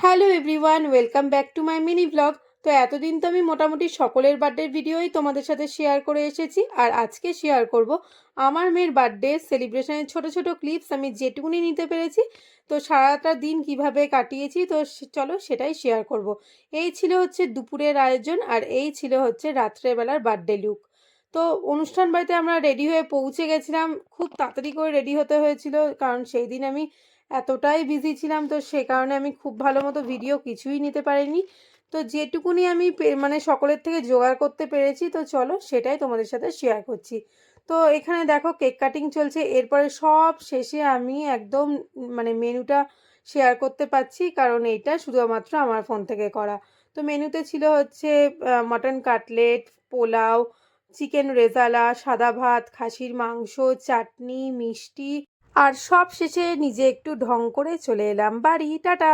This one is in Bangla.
Hello everyone, welcome back to my mini blog. তো এতদিন তো আমি মোটামুটি সকলের বার্থডের ভিডিওই তোমাদের সাথে শেয়ার করে এসেছি, আর আজকে শেয়ার করব আমার মেয়ের বার্থডে সেলিব্রেশনের ছোট ছোট ক্লিপস আমি যেটুকুনি নিতে পেরেছি। তো সারাটা দিন কিভাবে কাটিয়েছি তো চলো সেটাই শেয়ার করব। এই ছিল হচ্ছে দুপুরের আয়োজন, আর এই ছিল হচ্ছে রাত্রেবেলার বার্থডে লুক। তো অনুষ্ঠান বাড়িতে আমরা রেডি হয়ে পৌঁছে গেছিলাম, খুব তাড়াতাড়ি করে রেডি হতে হয়েছিল, কারণ সেই দিন আমি এতটাই বিজি ছিলাম, তো সে কারণে আমি খুব ভালো মতো ভিডিও কিছুই নিতে পারিনি। তো যেটুকুনি আমি মানে সকলের থেকে জোগাড় করতে পেরেছি, তো চলো সেটাই তোমাদের সাথে শেয়ার করছি। তো এখানে দেখো কেক কাটিং চলছে, এরপরে সব শেষে আমি একদম মানে মেনুটা শেয়ার করতে পারছি, কারণ এইটা শুধুমাত্র আমার ফোন থেকে করা। তো মেনুতে ছিল হচ্ছে mutton cutlet, pulao, chicken rezala, সাদা ভাত, খাসির মাংস, চাটনি, মিষ্টি, আর সব শেষে নিজে একটু ঢং করে চলে এলাম বাড়ি। টাটা।